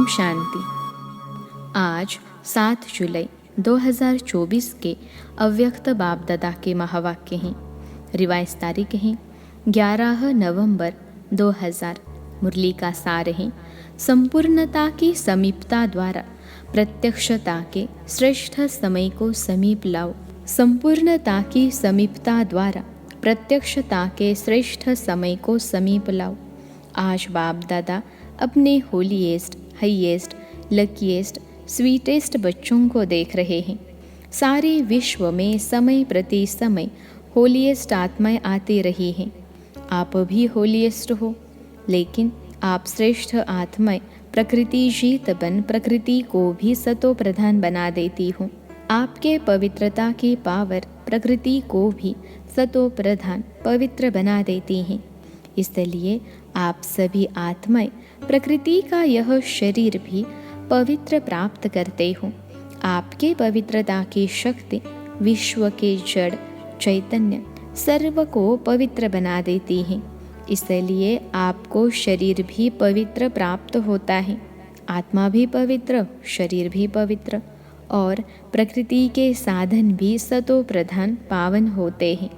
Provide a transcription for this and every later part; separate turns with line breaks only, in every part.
शांति। आज 7 जुलाई 2024 के अव्यक्त बाप दादा के महावाक्य हैं। रिवाइज तारीख है 11 नवंबर 2000। मुरली का सार है, संपूर्णता की समीपता द्वारा प्रत्यक्षता के श्रेष्ठ समय को समीप लाओ। संपूर्णता की समीपता द्वारा प्रत्यक्षता के श्रेष्ठ समय को समीप लाओ। आज बाप दादा अपने होलीएस्ट, हाईएस्ट, लकीएस्ट, स्वीटेस्ट बच्चों को देख रहे हैं। सारे विश्व में समय प्रति समय होलीएस्ट आत्माएं आती रही हैं। आप भी होलीएस्ट हो, लेकिन आप श्रेष्ठ आत्माएं प्रकृति जीत बन प्रकृति को भी सतो प्रधान बना देती हो। आपके पवित्रता की पावर प्रकृति को भी सतो प्रधान पवित्र बना देती हैं। इसलिए आप सभी आत्माएं प्रकृति का यह शरीर भी पवित्र प्राप्त करते हो। आपके पवित्रता की शक्ति विश्व के जड़ चैतन्य सर्व को पवित्र बना देती है। इसलिए आपको शरीर भी पवित्र प्राप्त होता है। आत्मा भी पवित्र, शरीर भी पवित्र और प्रकृति के साधन भी सतो प्रधान पावन होते हैं।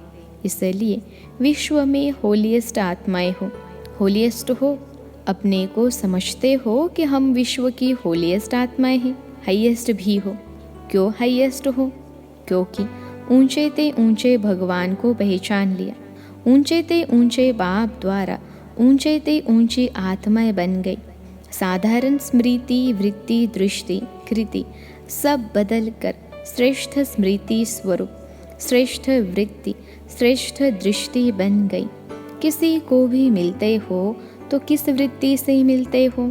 इसलिए विश्व में होलीएस्ट आत्माएं हो। होलीएस्ट हो, अपने को समझते हो कि हम विश्व की होलीएस्ट आत्माएं हैं। हाईएस्ट भी हो। क्यों हाईएस्ट हो? क्योंकि ऊंचे ते ऊंचे भगवान को पहचान लिया। ऊंचे ते ऊंचे बाप द्वारा ऊंचे ते ऊंची आत्माएं बन गई। साधारण स्मृति, वृत्ति, दृष्टि, कृति सब बदल कर श्रेष्ठ स्मृति स्वरूप, श्रेष्ठ वृत्ति, श्रेष्ठ दृष्टि बन गई। किसी को भी मिलते हो तो किस वृत्ति से मिलते हो?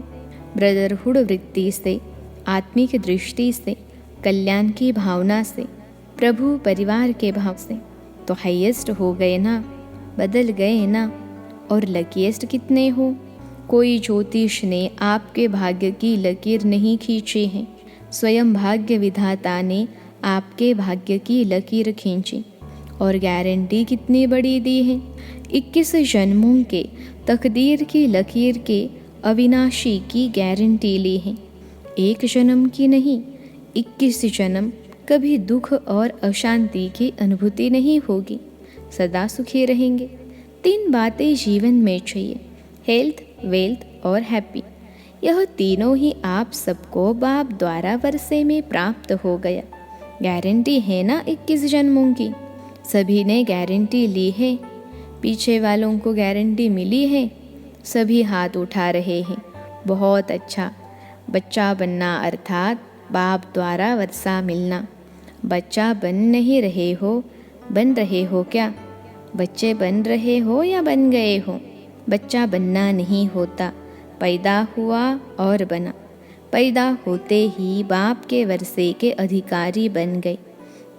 ब्रदरहुड वृत्ति से, आत्मिक दृष्टि से, कल्याण की भावना से, प्रभु परिवार के भाव से। तो हाईएस्ट हो गए ना, बदल गए ना। और लकीएस्ट कितने हो? कोई ज्योतिष ने आपके भाग्य की लकीर नहीं खींची है। स्वयं भाग्य विधाता ने आपके भाग्य की लकीर खींची। और गारंटी कितनी बड़ी दी है? 21 जन्मों के तकदीर की लकीर के अविनाशी की गारंटी ली है। एक जन्म की नहीं, 21 जन्म कभी दुख और अशांति की अनुभूति नहीं होगी। सदा सुखी रहेंगे। 3 बातें जीवन में चाहिए, हेल्थ, वेल्थ और हैप्पी। यह तीनों ही आप सबको बाप द्वारा वर्षे में प्राप्त हो गया। गारंटी है ना 21 जन्मों की। सभी ने गारंटी ली है। पीछे वालों को गारंटी मिली है। सभी हाथ उठा रहे हैं। बहुत अच्छा। बच्चा बनना अर्थात बाप द्वारा वर्षा मिलना। बच्चा बन नहीं रहे हो, बन रहे हो क्या? बच्चे बन रहे हो या बन गए हो? बच्चा बनना नहीं होता, पैदा हुआ और बना। पैदा होते ही बाप के वर्षे के अधिकारी बन गए।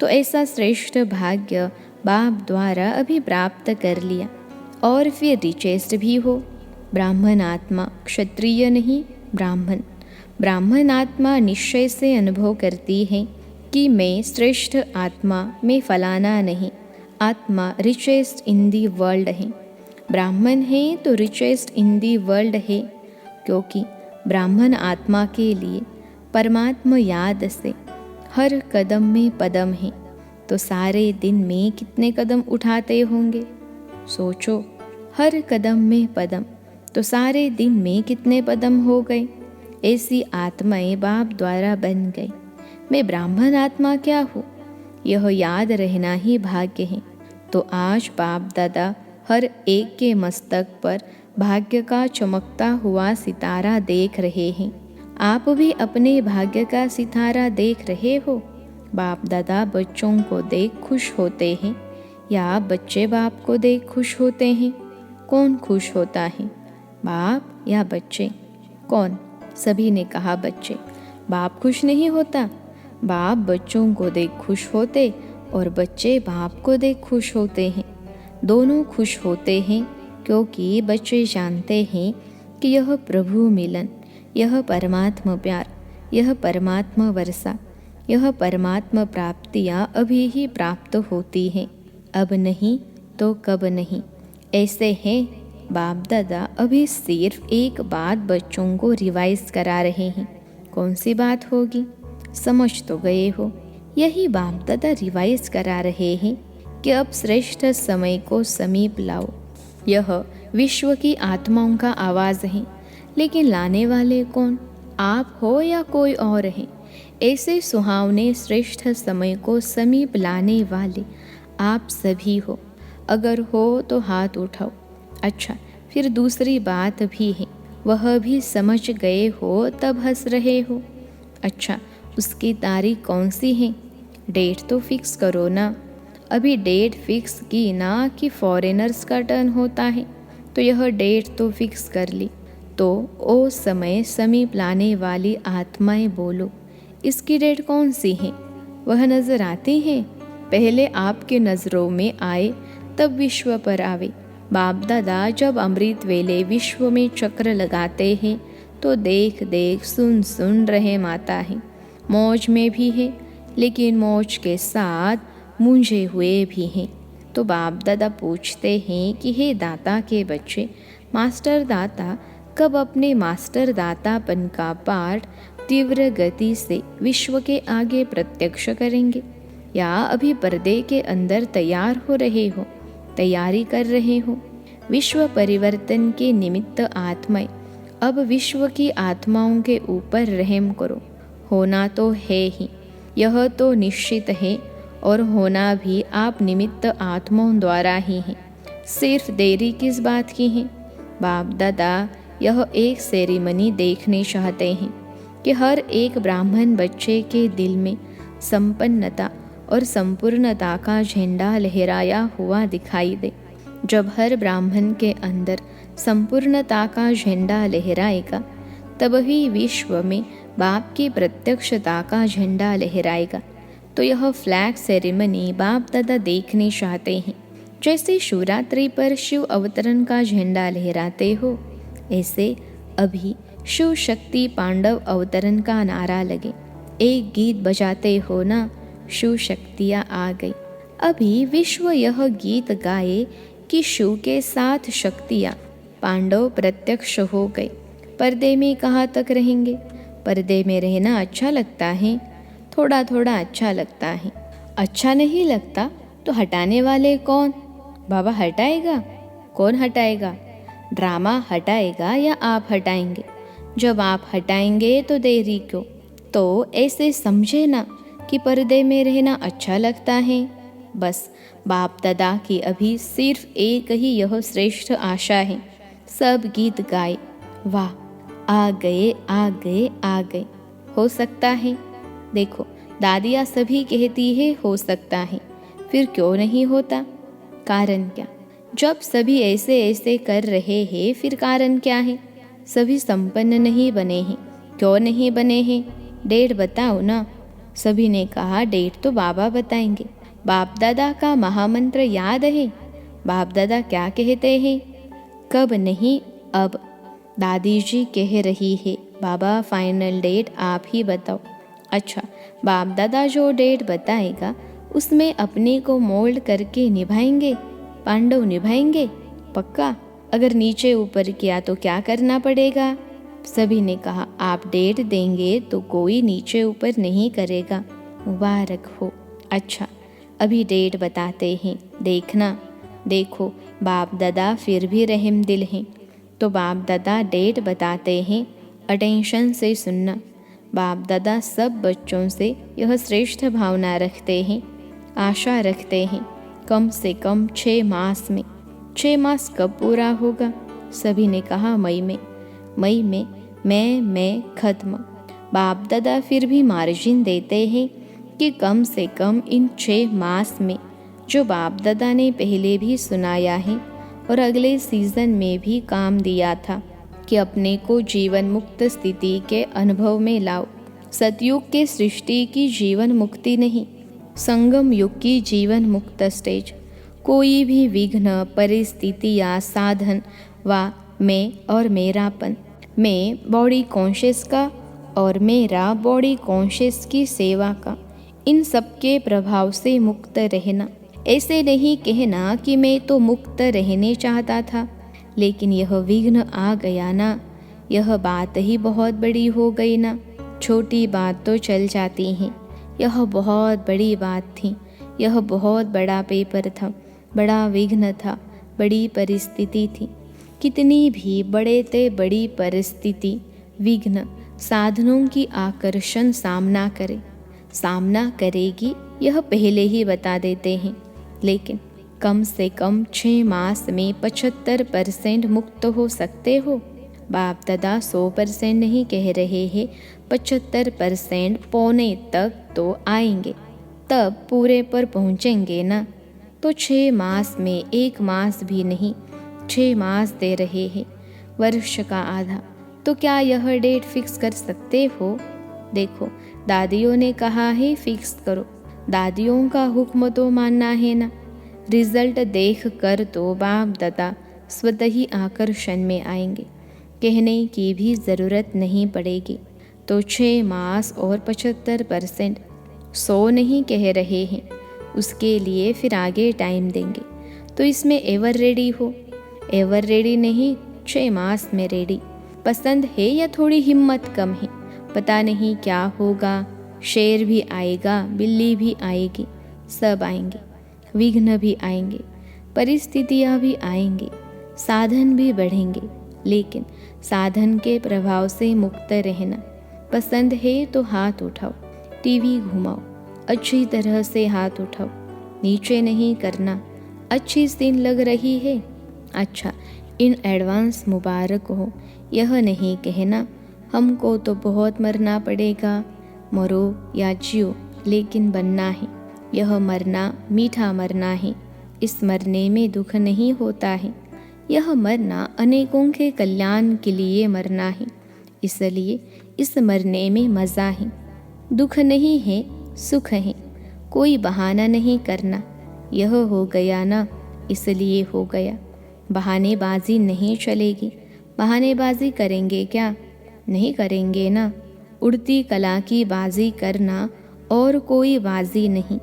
तो ऐसा श्रेष्ठ भाग्य बाप द्वारा अभी प्राप्त कर लिया। और फिर रिचेस्ट भी हो। ब्राह्मण आत्मा, क्षत्रिय नहीं, ब्राह्मण। ब्राह्मण आत्मा निश्चय से अनुभव करती है कि मैं श्रेष्ठ आत्मा में फलाना नहीं। आत्मा रिचेस्ट इन दी वर्ल्ड है। ब्राह्मण है तो रिचेस्ट इन दी वर्ल्ड है, क्योंकि ब्राह्मण आत्मा के लिए परमात्मा याद से हर कदम में पदम है। तो सारे दिन में कितने कदम उठाते होंगे? सोचो, हर कदम में पदम, तो सारे दिन में कितने पदम हो गए? ऐसी आत्माएं बाप द्वारा बन गई। मैं ब्राह्मण आत्मा क्या हूँ, यह याद रहना ही भाग्य है। तो आज बाप दादा हर एक के मस्तक पर भाग्य का चमकता हुआ सितारा देख रहे हैं। आप भी अपने भाग्य का सितारा देख रहे हो। बाप दादा बच्चों को देख खुश होते हैं या बच्चे बाप को देख खुश होते हैं? कौन खुश होता है, बाप या बच्चे? कौन? सभी ने कहा बच्चे। बाप खुश नहीं होता। बाप बच्चों को देख खुश होते और बच्चे बाप को देख खुश होते हैं। दोनों खुश होते हैं, क्योंकि बच्चे जानते हैं कि यह प्रभु मिलन, यह परमात्मा प्यार, यह परमात्मा वर्षा, यह परमात्मा प्राप्तियाँ अभी ही प्राप्त होती हैं। अब नहीं तो कब नहीं। ऐसे हैं बाप दादा अभी सिर्फ एक बात बच्चों को रिवाइज करा रहे हैं। कौन सी बात होगी, समझ तो गए हो। यही बाप दादा रिवाइज करा रहे हैं कि अब श्रेष्ठ समय को समीप लाओ। यह विश्व की आत्माओं का आवाज़ है, लेकिन लाने वाले कौन, आप हो या कोई और है? ऐसे सुहावने श्रेष्ठ समय को समीप लाने वाले आप सभी हो। अगर हो तो हाथ उठाओ। अच्छा, फिर दूसरी बात भी है, वह भी समझ गए हो तब हंस रहे हो। अच्छा, उसकी तारीख कौन सी है? डेट तो फिक्स करो ना। अभी डेट फिक्स की ना कि फॉरेनर्स का टर्न होता है, तो यह डेट तो फिक्स कर ली। तो ओ समय समीप लाने वाली आत्माएं बोलो, इसकी डेट कौन सी है? वह नज़र आती है? पहले आपके नज़रों में आए तब विश्व पर आवे। बाप दादा जब अमृत वेले विश्व में चक्र लगाते हैं तो देख देख सुन सुन रहे माता है। मौज में भी है, लेकिन मौज के साथ मूंझे हुए भी हैं। तो बाप दादा पूछते हैं कि हे दाता के बच्चे, मास्टर दाता कब अपने मास्टर दातापन का पाठ तीव्र गति से विश्व के आगे प्रत्यक्ष करेंगे, या अभी पर्दे के अंदर तैयार हो रहे हो, तैयारी कर रहे हो? विश्व परिवर्तन के निमित्त आत्माएं, अब विश्व की आत्माओं के ऊपर रहम करो। होना तो है ही, यह तो निश्चित है, और होना भी आप निमित्त आत्माओं द्वारा ही है। सिर्फ देरी किस बात की है? बाप दादा यह एक सेरेमनी देखने चाहते हैं कि हर एक ब्राह्मण बच्चे के दिल में संपन्नता और संपूर्णता का झंडा लहराया हुआ दिखाई दे। जब हर ब्राह्मण के अंदर संपूर्णता का झंडा लहराएगा, तभी विश्व में बाप की प्रत्यक्षता का झंडा लहराएगा। तो यह फ्लैग सेरेमनी बाप दादा देखने चाहते हैं। जैसे शिवरात्रि पर शिव अवतरण का झंडा लहराते हो, ऐसे अभी शिव शक्ति पांडव अवतरण का नारा लगे। एक गीत बजाते हो ना, शिव शक्तियाँ आ गई। अभी विश्व यह गीत गाए कि शिव के साथ शक्तियाँ पांडव प्रत्यक्ष हो गए। पर्दे में कहाँ तक रहेंगे? पर्दे में रहना अच्छा लगता है, थोड़ा थोड़ा अच्छा लगता है। अच्छा नहीं लगता तो हटाने वाले कौन? बाबा हटाएगा? कौन हटाएगा? ड्रामा हटाएगा या आप हटाएंगे? जब आप हटाएंगे तो देरी क्यों? तो ऐसे समझे ना कि पर्दे में रहना अच्छा लगता है। बस बाप दादा की अभी सिर्फ एक ही यह श्रेष्ठ आशा है। सब गीत गाए, वाह आ गए आ गए आ गए। हो सकता है, देखो दादियाँ सभी कहती है हो सकता है, फिर क्यों नहीं होता? कारण क्या? जब सभी ऐसे ऐसे कर रहे हैं, फिर कारण क्या है? सभी संपन्न नहीं बने हैं। क्यों नहीं बने हैं? डेट बताओ ना। सभी ने कहा डेट तो बाबा बताएंगे। बाप दादा का महामंत्र याद है? बाप दादा क्या कहते हैं? कब नहीं अब। दादी जी कह रही है बाबा फाइनल डेट आप ही बताओ। अच्छा, बाप दादा जो डेट बताएगा उसमें अपने को मोल्ड करके निभाएंगे, पांडव निभाएंगे पक्का। अगर नीचे ऊपर किया तो क्या करना पड़ेगा? सभी ने कहा आप डेट देंगे तो कोई नीचे ऊपर नहीं करेगा। मुबारक हो। अच्छा, अभी डेट बताते हैं, देखना। देखो बाप दादा फिर भी रहम दिल हैं। तो बाप दादा डेट बताते हैं, अटेंशन से सुनना। बाप दादा सब बच्चों से यह श्रेष्ठ भावना रखते हैं, आशा रखते हैं कम से कम 6 मास में। 6 मास कब पूरा होगा? सभी ने कहा मई में। मई में मैं खत्म। बाप दादा फिर भी मार्जिन देते हैं कि कम से कम इन 6 मास में जो बाप दादा ने पहले भी सुनाया है और अगले सीजन में भी काम दिया था कि अपने को जीवन मुक्त स्थिति के अनुभव में लाओ। सतयुग के सृष्टि की जीवन मुक्ति नहीं, संगम युग की जीवन मुक्त स्टेज। कोई भी विघ्न, परिस्थिति या साधन व मैं और मेरापन, मैं बॉडी कॉन्शियस का और मेरा बॉडी कॉन्शियस की सेवा का, इन सब के प्रभाव से मुक्त रहना। ऐसे नहीं कहना कि मैं तो मुक्त रहने चाहता था, लेकिन यह विघ्न आ गया ना, यह बात ही बहुत बड़ी हो गई ना। छोटी बात तो चल जाती हैं, यह बहुत बड़ी बात थी। यह बहुत बड़ा पेपर था, बड़ा विघ्न था, बड़ी परिस्थिति थी। कितनी भी बड़े ते बड़ी परिस्थिति, विघ्न, साधनों की आकर्षण सामना करेगी, यह पहले ही बता देते हैं। लेकिन कम से कम 6 मास में 75% मुक्त हो सकते हो। बाप दादा 100% नहीं कह रहे हैं, 75% पौने तक तो आएंगे, तब पूरे पर पहुँचेंगे ना। तो 6 मास में 1 मास भी नहीं, 6 मास दे रहे हैं, वर्ष का आधा। तो क्या यह डेट फिक्स कर सकते हो? देखो, दादियों ने कहा है फिक्स करो, दादियों का हुक्म तो मानना है ना। रिजल्ट देख कर तो बाप दादा स्वतः ही आकर्षण में आएंगे, कहने की भी ज़रूरत नहीं पड़ेगी। तो 6 मास और 75%, 100 नहीं कह रहे हैं, उसके लिए फिर आगे टाइम देंगे। तो इसमें एवर रेडी हो, एवर रेडी नहीं, 6 मास में रेडी। पसंद है या थोड़ी हिम्मत कम है? पता नहीं क्या होगा, शेर भी आएगा, बिल्ली भी आएगी, सब आएंगे, विघ्न भी आएंगे, परिस्थितियाँ भी आएंगी, साधन भी बढ़ेंगे। लेकिन साधन के प्रभाव से मुक्त रहना। पसंद है तो हाथ उठाओ, टीवी घुमाओ, अच्छी तरह से हाथ उठाओ, नीचे नहीं करना। अच्छी सीन लग रही है, अच्छा, इन एडवांस मुबारक हो। यह नहीं कहना हमको तो बहुत मरना पड़ेगा, मरो या जियो, लेकिन बनना है। यह मरना मीठा मरना है, इस मरने में दुख नहीं होता है। यह मरना अनेकों के कल्याण के लिए मरना है, इसलिए इस मरने में मज़ा है। दुख नहीं है, सुख है। कोई बहाना नहीं करना, यह हो गया ना इसलिए हो गया। बहानेबाजी नहीं चलेगी। बहानेबाजी करेंगे क्या? नहीं करेंगे ना। उड़ती कला की बाजी करना और कोई बाजी नहीं।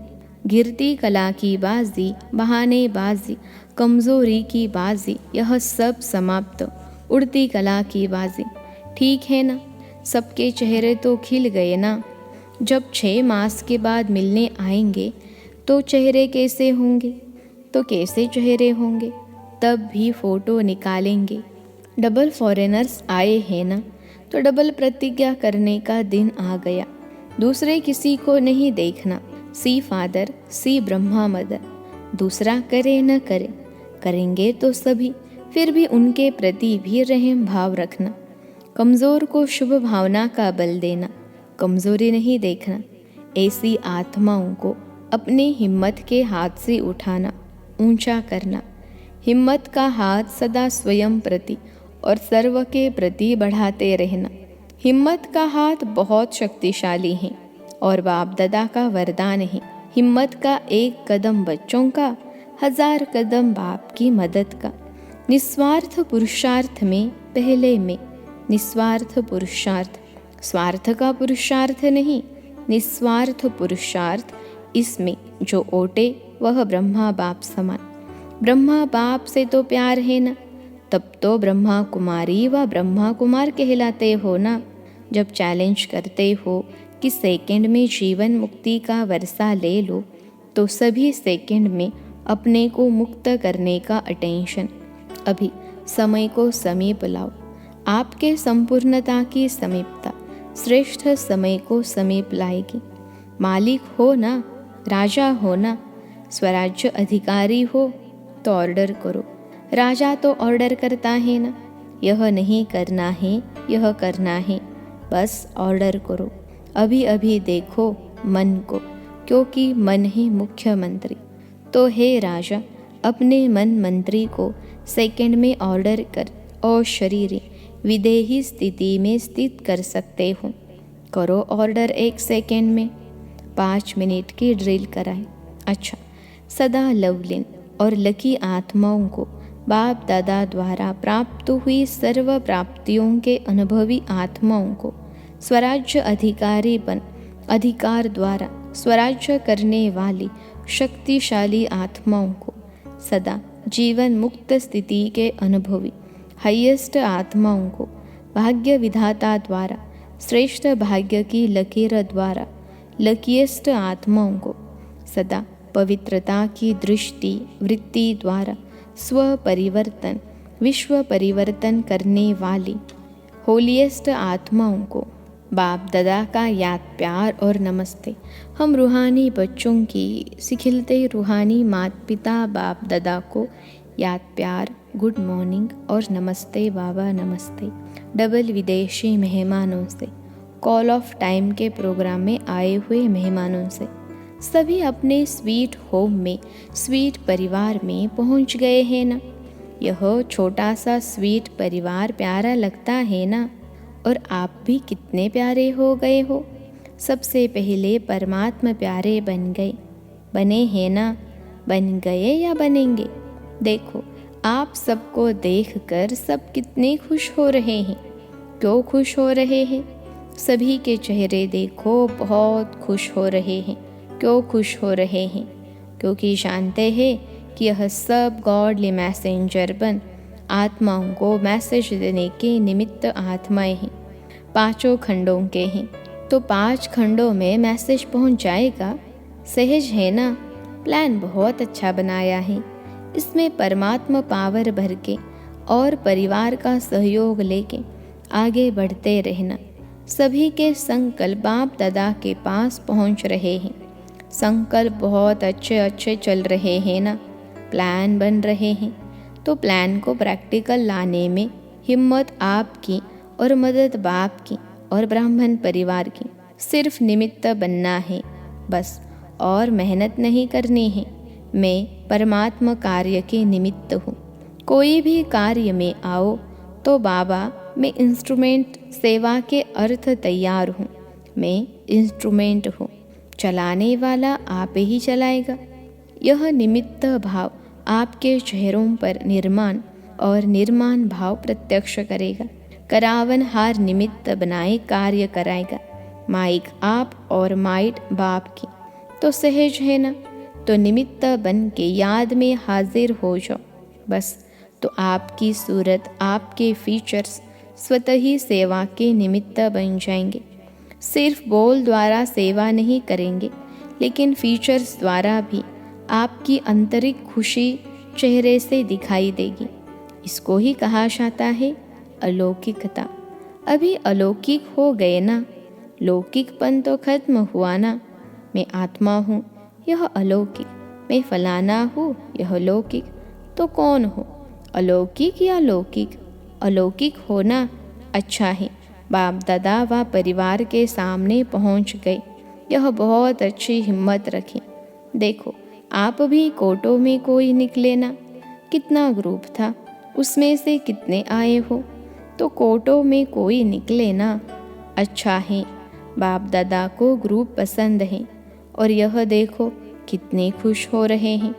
गिरती कला की बाजी, बहानेबाजी, कमज़ोरी की बाजी, यह सब समाप्त। उड़ती कला की बाजी, ठीक है ना। सबके चेहरे तो खिल गए ना। जब 6 मास के बाद मिलने आएंगे तो चेहरे कैसे होंगे? तो कैसे चेहरे होंगे? तब भी फ़ोटो निकालेंगे। डबल फॉरेनर्स आए हैं ना, तो डबल प्रतिज्ञा करने का दिन आ गया। दूसरे किसी को नहीं देखना, सी फादर, सी ब्रह्मा मदर। दूसरा करे न करे, करेंगे तो सभी, फिर भी उनके प्रति भी रहम भाव रखना। कमज़ोर को शुभ भावना का बल देना, कमज़ोरी नहीं देखना। ऐसी आत्माओं को अपने हिम्मत के हाथ से उठाना, ऊंचा करना। हिम्मत का हाथ सदा स्वयं प्रति और सर्व के प्रति बढ़ाते रहना। हिम्मत का हाथ बहुत शक्तिशाली है और बाप दादा का वरदान है। हिम्मत का एक कदम बच्चों का, 1000 कदम बाप की मदद का। निस्वार्थ पुरुषार्थ में पहले में, निस्वार्थ पुरुषार्थ, स्वार्थ का पुरुषार्थ नहीं, निस्वार्थ पुरुषार्थ। इसमें जो ओटे वह ब्रह्मा बाप समान। ब्रह्मा बाप से तो प्यार है ना, तब तो ब्रह्मा कुमारी व ब्रह्मा कुमार कहलाते हो ना। जब चैलेंज करते हो कि सेकंड में जीवन मुक्ति का वर्षा ले लो, तो सभी सेकंड में अपने को मुक्त करने का अटेंशन। अभी समय को समीप लाओ। आपके संपूर्णता की समीपता श्रेष्ठ समय को समीप लाएगी। मालिक हो ना, राजा हो ना, स्वराज्य अधिकारी हो तो ऑर्डर करो। राजा तो ऑर्डर करता है ना, यह नहीं करना है, यह करना है, बस ऑर्डर करो। अभी अभी देखो मन को, क्योंकि मन ही मुख्यमंत्री। तो हे राजा, अपने मन मंत्री को सेकंड में ऑर्डर कर और शरीर विदेही स्थिति में स्थित कर सकते हो। करो ऑर्डर 1 सेकंड में। 5 मिनट की ड्रिल कराएं। अच्छा, सदा लवलीन और लकी आत्माओं को बाप दादा द्वारा प्राप्त हुई सर्व प्राप्तियों के अनुभवी आत्माओं को स्वराज्य अधिकारी बन अधिकार द्वारा स्वराज्य करने वाली शक्तिशाली आत्माओं को सदा जीवन मुक्त स्थिति के अनुभवी हाईएस्ट आत्माओं को भाग्य विधाता द्वारा श्रेष्ठ भाग्य की लकीर द्वारा लकीएस्ट आत्माओं को सदा पवित्रता की दृष्टि वृत्ति द्वारा स्व परिवर्तन विश्व परिवर्तन करने वाली होलीएस्ट आत्माओं को बाप दादा का याद प्यार और नमस्ते। हम रूहानी बच्चों की सिखिलते रूहानी माता पिता बाप दादा को याद प्यार गुड मॉर्निंग और नमस्ते बाबा नमस्ते। डबल विदेशी मेहमानों से, कॉल ऑफ टाइम के प्रोग्राम में आए हुए मेहमानों से, सभी अपने स्वीट होम में स्वीट परिवार में पहुंच गए हैं ना। यह छोटा सा स्वीट परिवार प्यारा लगता है ना। और आप भी कितने प्यारे हो गए हो। सबसे पहले परमात्मा प्यारे बने हैं ना। बन गए या बनेंगे। देखो आप सबको देखकर सब कितने खुश हो रहे हैं। क्यों खुश हो रहे हैं? सभी के चेहरे देखो बहुत खुश हो रहे हैं। क्यों खुश हो रहे हैं? क्योंकि जानते हैं कि यह सब गॉडली मैसेंजर बन आत्माओं को मैसेज देने के निमित्त आत्माएं हैं। 5 खंडों के हैं तो 5 खंडों में मैसेज पहुंच जाएगा। सहज है ना। प्लान बहुत अच्छा बनाया है। इसमें परमात्मा पावर भर के और परिवार का सहयोग लेके आगे बढ़ते रहना। सभी के संकल्प बाप दादा के पास पहुंच रहे हैं। संकल्प बहुत अच्छे चल रहे हैं ना। प्लान बन रहे हैं तो प्लान को प्रैक्टिकल लाने में हिम्मत आपकी और मदद बाप की और ब्राह्मण परिवार की। सिर्फ निमित्त बनना है बस, और मेहनत नहीं करनी है। मैं परमात्मा कार्य के निमित्त हूँ। कोई भी कार्य में आओ तो बाबा मैं इंस्ट्रूमेंट सेवा के अर्थ तैयार हूँ। मैं इंस्ट्रूमेंट हूँ, चलाने वाला आप ही चलाएगा। यह निमित्त भाव आपके चेहरों पर निर्माण और निर्माण भाव प्रत्यक्ष करेगा। करावन हार निमित्त बनाए कार्य कराएगा। माइक आप और माइट बाप की तो सहज है ना। तो निमित्त बन के याद में हाजिर हो जाओ बस। तो आपकी सूरत आपके फीचर्स स्वतः ही सेवा के निमित्त बन जाएंगे। सिर्फ बोल द्वारा सेवा नहीं करेंगे, लेकिन फीचर्स द्वारा भी आपकी आंतरिक खुशी चेहरे से दिखाई देगी। इसको ही कहा जाता है अलौकिकता। अभी अलौकिक हो गए ना। लौकिकपन तो खत्म हुआ ना। मैं आत्मा हूँ, यह अलौकिक। मैं फलाना हूँ, यह लौकिक। तो कौन हो, अलौकिक या लौकिक? अलौकिक होना अच्छा है। बाप दादा व परिवार के सामने पहुँच गए। यह बहुत अच्छी हिम्मत रखें। देखो आप भी कोटो में कोई निकले ना। कितना ग्रुप था, उसमें से कितने आए हो। तो कोटो में कोई निकले ना। अच्छा है, बाप दादा को ग्रुप पसंद है। और यह देखो कितने खुश हो रहे हैं।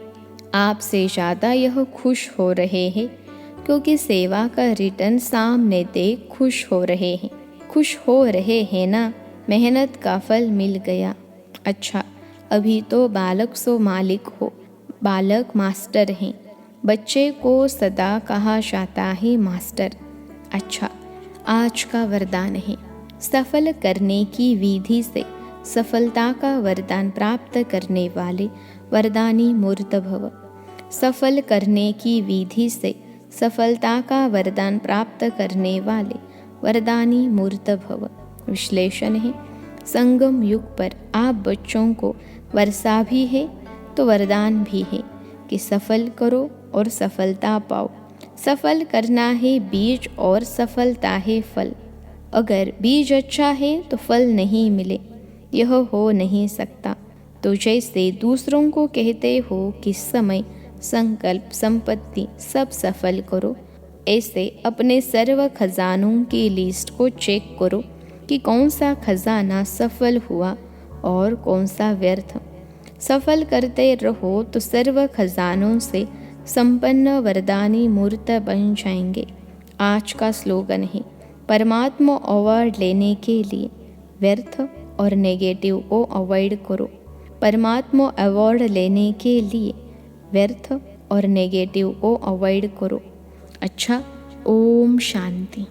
आपसे ज़्यादा यह खुश हो रहे हैं क्योंकि सेवा का रिटर्न सामने देख खुश हो रहे हैं। खुश हो रहे हैं ना। मेहनत का फल मिल गया। अच्छा, अभी तो बालक सो मालिक हो। बालक मास्टर हैं। बच्चे को सदा कहा जाता है मास्टर। अच्छा, आज का वरदान है सफल करने की विधि से सफलता का वरदान प्राप्त करने वाले वरदानी मूर्त भव। सफल करने की विधि से सफलता का वरदान प्राप्त करने वाले वरदानी मूर्त भव। विश्लेषण है संगम युग पर आप बच्चों को वर्षा भी है तो वरदान भी है कि सफल करो और सफलता पाओ। सफल करना है बीज और सफलता है फल। अगर बीज अच्छा है तो फल नहीं मिले, यह हो नहीं सकता। तो जैसे दूसरों को कहते हो कि समय, संकल्प, संपत्ति सब सफल करो, ऐसे अपने सर्व खजानों की लिस्ट को चेक करो कि कौन सा खजाना सफल हुआ और कौन सा व्यर्थ। सफल करते रहो तो सर्व खजानों से संपन्न वरदानी मूर्त बन जाएंगे। आज का स्लोगन है परमात्मा अवार्ड लेने के लिए व्यर्थ और नेगेटिव को अवॉइड करो। परमात्मा अवार्ड लेने के लिए व्यर्थ और नेगेटिव को अवॉइड करो। अच्छा, ओम शांति।